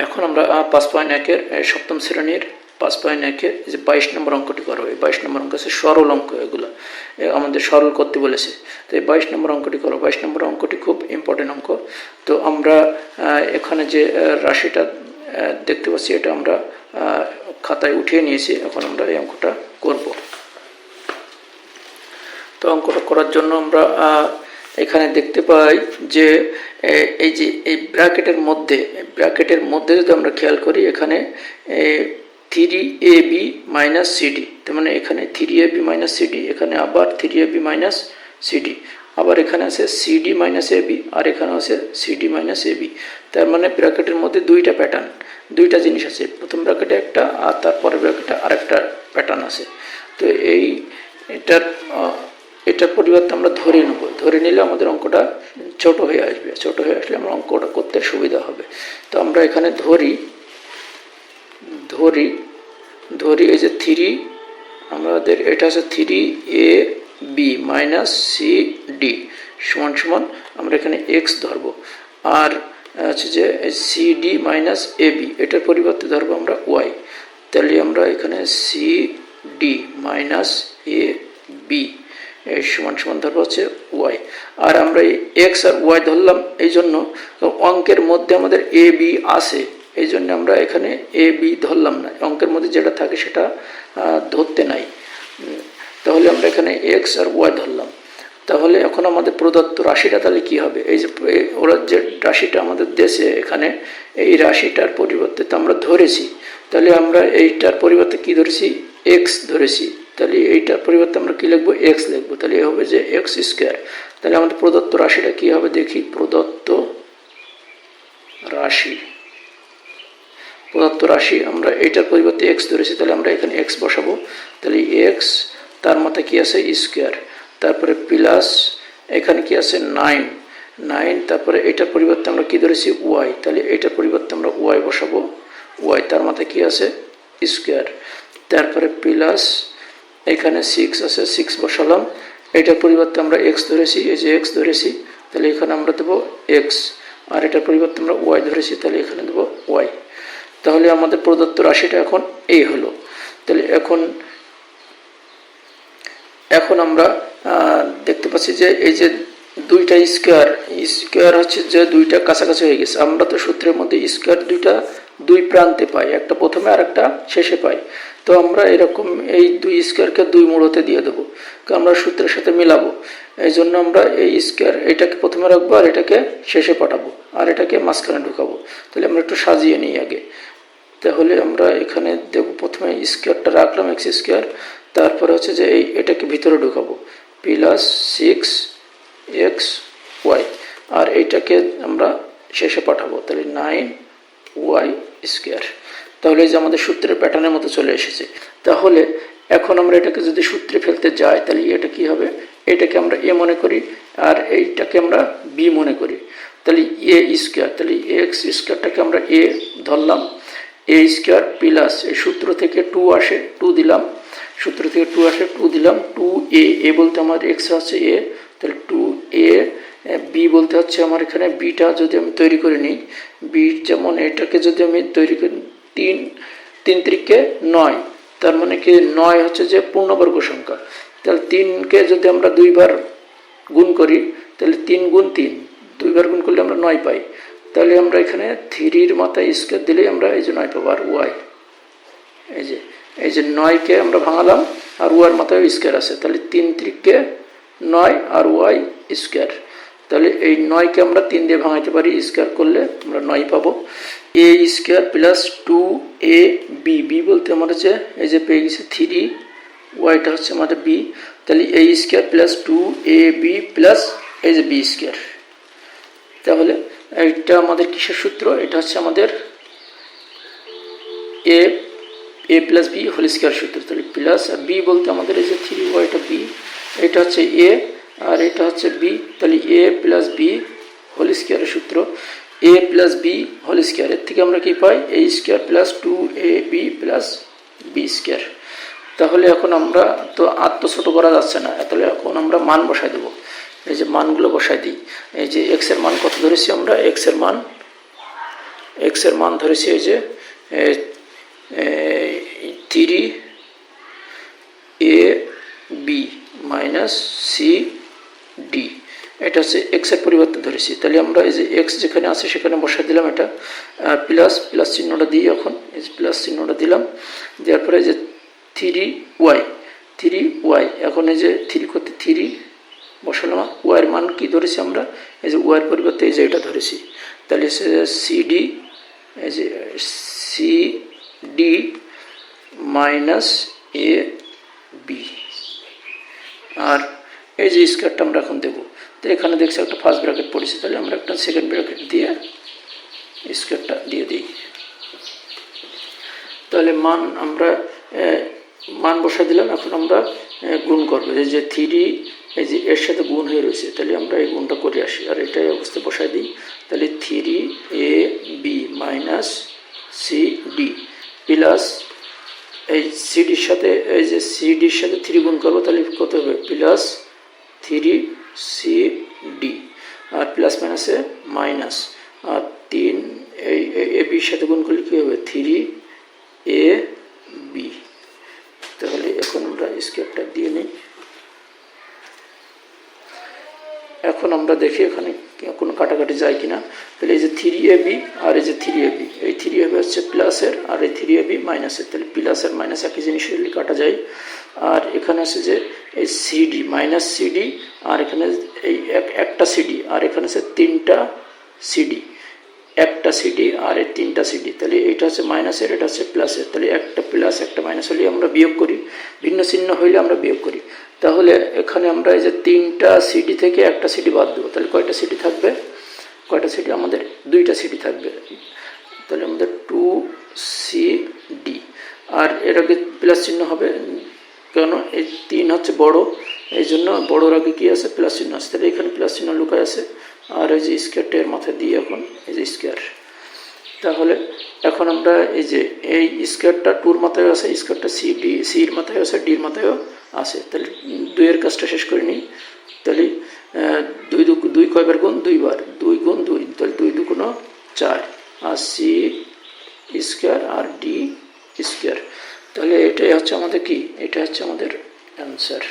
এখন আমরা 5.1-এর সপ্তম শ্রেণীর 5.1-এর যে 22 নম্বর অঙ্কটি করব। এই 22 নম্বর অঙ্ক আছে সরল অঙ্ক, এগুলো আমাদের সরল করতে বলেছে। তো এই 22 নম্বর অঙ্কটি করব। 22 নম্বর অঙ্কটি খুব ইম্পর্টেন্ট অঙ্ক। তো আমরা এখানে যে রাশিটা দেখতে পাচ্ছি এটা আমরা খাতায় উঠিয়ে নিয়েছি। এখন আমরা এই অঙ্কটা করব। তো অঙ্কটা করার জন্য আমরা এখানে দেখতে পাই যে এই ব্র্যাকেটের মধ্যে যদি আমরা খেয়াল করি, এখানে 3ab মাইনাস সিডি, তার মানে এখানে 3ab মাইনাস সিডি, এখানে আবার 3ab মাইনাস সিডি, আবার এখানে আছে সিডি মাইনাস এবি, আর এখানে আছে সিডি মাইনাস এবি। তার মানে ব্র্যাকেটের মধ্যে দুইটা প্যাটার্ন, দুইটা জিনিস আছে। প্রথম ব্র্যাকেটে একটা আর তারপরের ব্র্যাকেটে আরেকটা প্যাটার্ন আছে। তো এটার পরিবর্তে আমরা ধরে নেব। ধরে নিলে আমাদের অঙ্কটা ছোট হয়ে আসবে। ছোট হয়ে আসলে আমরা অঙ্কটা করতে সুবিধা হবে। তো আমরা এখানে ধরি এই যে 3, আমাদের এটা আছে 3ab মাইনাস সিডি সমান সমান আমরা এখানে এক্স ধরবো, আর আছে যে সিডি মাইনাস এবি এটার পরিবর্তে ধরবো আমরা ওয়াই। তাহলে আমরা এখানে সিডি মাইনাস এ বি সমান সমান ধরবো হচ্ছে ওয়াই। আর আমরা এই এক্স আর ওয়াই ধরলাম এই জন্য অঙ্কের মধ্যে আমাদের এ বি আসে, এই জন্য আমরা এখানে এ বি ধরলাম না। অঙ্কের মধ্যে যেটা থাকে সেটা ধরতে নাই। তাহলে আমরা এখানে এক্স আর ওয়াই ধরলাম। তাহলে এখন আমাদের প্রদত্ত রাশিটা তাহলে কী হবে? এই যে ওরা যে রাশিটা আমাদের দেশে, এখানে এই রাশিটার পরিবর্তে তো আমরা ধরেছি, তাহলে আমরা এইটার পরিবর্তে কি ধরেছি? এক্স ধরেছি। তাহলে এইটার পরিবর্তে আমরা কী লিখবো? এক্স লিখবো। তাহলে এ হবে যে এক্স স্কোয়ার। তাহলে আমাদের প্রদত্ত রাশিটা কী হবে দেখি। প্রদত্ত রাশি আমরা এইটার পরিবর্তে এক্স ধরেছি, তাহলে আমরা এখানে এক্স বসাবো। তাহলে এক্স তার মধ্যে কী আছে? স্কোয়ার, তারপরে প্লাস এখানে কি আছে? 9, তারপরে এটার পরিবর্তে আমরা কি ধরেছি? ওয়াই। তাহলে এটার পরিবর্তে আমরা ওয়াই বসাবো। ওয়াই তার মাথায় কি আছে? স্কোয়ার, তারপরে প্লাস এখানে 6 আছে, 6 বসালাম। এটার পরিবর্তে আমরা এক্স ধরেছি, এই যে এক্স ধরেছি, তাহলে এখানে আমরা দেবো এক্স। আর এটার পরিবর্তে আমরা ওয়াই ধরেছি, তাহলে এখানে দেবো ওয়াই। তাহলে আমাদের প্রদত্ত রাশিটা এখন এই হলো। তাহলে এখন আমরা দেখতে পাচ্ছি যে এই যে দুইটা স্কোয়ার হচ্ছে যে দুইটা কাছাকাছি হয়ে গেছে। আমরা তো সূত্রের মধ্যে স্কোয়ার দুই প্রান্তে পাই, একটা প্রথমে আর একটা শেষে পাই। তো আমরা এরকম এই দুই স্কোয়ারকে দুই মুড়োতে দিয়ে দেবো, আমরা সূত্রের সাথে মিলাবো। এই জন্য আমরা এই স্কোয়ার এটাকে প্রথমে রাখবো আর এটাকে শেষে পাঠাবো, আর এটাকে মাঝখানে ঢুকাবো। তাহলে আমরা একটু সাজিয়ে নিই আগে। তাহলে আমরা এখানে দেবো, প্রথমে স্কোয়ারটা রাখলাম এক্স স্কোয়ার, তারপরে হচ্ছে যে এটাকে ভিতরে ঢুকাবো প্লাস 6x ওয়াই, আর এইটাকে আমরা শেষে পাঠাবো। তাহলে 9y স্কোয়ার। তাহলে এই যে আমাদের সূত্রের প্যাটার্নের মতো চলে এসেছে। তাহলে এখন আমরা এটাকে যদি সূত্রে ফেলতে যাই, তাহলে এটা কি হবে? এটাকে আমরা এ মনে করি আর এইটাকে আমরা বি মনে করি। তাহলে এ স্কোয়ার, তাহলে এক্স স্কোয়ারটাকে আমরা এ ধরলাম, এ স্কোয়ার প্লাস এই সূত্র থেকে 2 আসে, 2 দিলাম, সূত্র থেকে 2 আসে, 2 দিলাম, 2a বলতে আমার এক্স হচ্ছে এ, তাহলে 2a বি বলতে হচ্ছে আমার এখানে বিটা যদি আমি তৈরি করে নিই, বি যেমন এটাকে যদি আমি তৈরি করি 3 3 9, তার মানে কি 9 হচ্ছে যে পূর্ণবর্গ সংখ্যা। তাহলে 3কে যদি আমরা 2 বার গুণ করি, তাহলে 3 গুণ 3, 2 বার গুণ করলে আমরা 9 পাই। তাহলে আমরা এখানে 3-র মাথায় স্কোয়ার দিলেই আমরা এই যে 9 পাবো। আর ওয়াই, এই যে 9কে আমরা ভাঙালাম আর ওয়ার মাথায় স্কোয়ার আছে, তাহলে 3 3 9 আর ওয়াই স্কোয়ার। তাহলে এই 9কে আমরা 3 দিয়ে ভাঙাইতে পারি, স্কোয়ার করলে আমরা 9 পাবো। এ স্কোয়ার প্লাস 2ab, বি বলতে আমার হচ্ছে এই যে পেয়ে গেছে 3, ওয়াইটা হচ্ছে আমাদের বি। তাহলে এ স্কোয়ার প্লাস 2ab প্লাস এই যে বি স্কোয়ার। তাহলে এইটা আমাদের কিসের সূত্র? এটা হচ্ছে আমাদের এ প্লাস বি হোল স্কোয়ার সূত্র। তাহলে প্লাস আর বি বলতে আমাদের এই যে 3y, এটা বি, এটা হচ্ছে এ আর এটা হচ্ছে বি। তাহলে এ প্লাস বি হোল স্কোয়ারের সূত্র, A plus B whole square. এর থেকে আমরা কি পাই? A square plus 2ab plus B square. তাহলে এখন আমরা তো আর তো ছোটো করা যাচ্ছে না, তাহলে এখন আমরা মান বসাই দেবো। এই যে মানগুলো বসাই দিই। এই যে এক্সের মান কত ধরেছি আমরা? এক্সের মান এক্স এর মান ধরেছি এই যে 3ab মাইনাস cd, এটা হচ্ছে এক্স এর পরিবর্তে ধরেছি। তাহলে আমরা এই যে এক্স যেখানে আছে সেখানে বসা দিলাম, এটা প্লাস প্লাস চিহ্নটা দিই, এখন এই যে প্লাস চিহ্নটা দিলাম, দেওয়ার পরে যে 3y, এখন এই যে 3 করতে 3 বসালাম, ওয়াইয়ের মান কি ধরেছি আমরা, এই যে ওয়াইয়ের পরিবর্তে এই যে এটা ধরেছি। তাহলে সিডি, এই যে সিডি মাইনাস এ বি, আর এই যে স্কোয়ারটা আমরা এখন দেবো। তো এখানে দেখছি একটা ফার্স্ট ব্র্যাকেট পড়েছে, তাহলে আমরা একটা সেকেন্ড ব্র্যাকেট দিয়ে স্কোয়ারটা দিয়ে দিই। তাহলে মান আমরা মান বসাই দিলাম, এখন আমরা গুণ করবো, এই যে 3 এই যে এর সাথে গুণ হয়ে রয়েছে, তাহলে আমরা এই গুণটা করে আসি আর এটাই অবস্থায় বসাই দিই। তাহলে 3ab মাইনাস cd প্লাস এই সিডির সাথে, এই যে সিডির সাথে 3 গুণ করবো, তাহলে কত হবে, প্লাস 3cd, আর প্লাস মাইনাসে মাইনাস, আর 3 এই এবির সাথে গুণ করলে কী হবে, 3ab। তাহলে এখন আমরা স্কোয়ারটা দিয়ে নিই। এখন আমরা দেখি এখানে কোনো কাটাকাটি যায় কিনা। তাহলে এই যে 3ab আর এই যে 3ab, এই 3ab হচ্ছে প্লাসের আর এই 3ab মাইনাসের, তাহলে প্লাসের মাইনাস একই জিনিস কাটা যায়। আর এখানে আছে যে এই সিডি মাইনাস সিডি, আর এখানে এই একটা সিডি, আর এখানে আছে 3টা সিডি, একটা সিডি আর এই 3টা সিডি, তাহলে এটা হচ্ছে মাইনাসের, এটা হচ্ছে প্লাসের, তাহলে একটা প্লাস একটা মাইনাস হলে আমরা বিয়োগ করি, ভিন্ন চিহ্ন হইলে আমরা বিয়োগ করি। তাহলে এখানে আমরা এই যে 3টা সিডি থেকে একটা সিডি বাদ দেবো, তাহলে কয়টা সিডি থাকবে, কয়টা সিডি আমাদের 2টা সিডি থাকবে, তাহলে আমাদের 2cd, আর এর আগে প্লাস চিহ্ন হবে, কেন এই 3 হচ্ছে বড়, এই জন্য বড়োর আগে কী আছে, প্লাস চিহ্ন আছে, তাহলে এখানে প্লাস চিহ্ন লুকায় আছে। আর এই যে স্কোয়ারটা এর মাথায় দিয়ে এখন এই যে স্কোয়ার, তাহলে এখন আমরা এই যে এই স্কোয়ারটা 2-র মাথায় আছে, স্কোয়ারটা সির মাথায় আছে, ডির মাথায়ও আছে, তাহলে 2-এর কাজটা শেষ করে নিই। তাহলে 2 কয়বার গুণ, 2 বার, 2 গুণ 2, তাহলে 2 2 গুণ 4, আর সি স্কোয়ার আর ডি স্কোয়ার। তাহলে এটাই হচ্ছে আমাদের কি, এটা হচ্ছে আমাদের অ্যান্সার।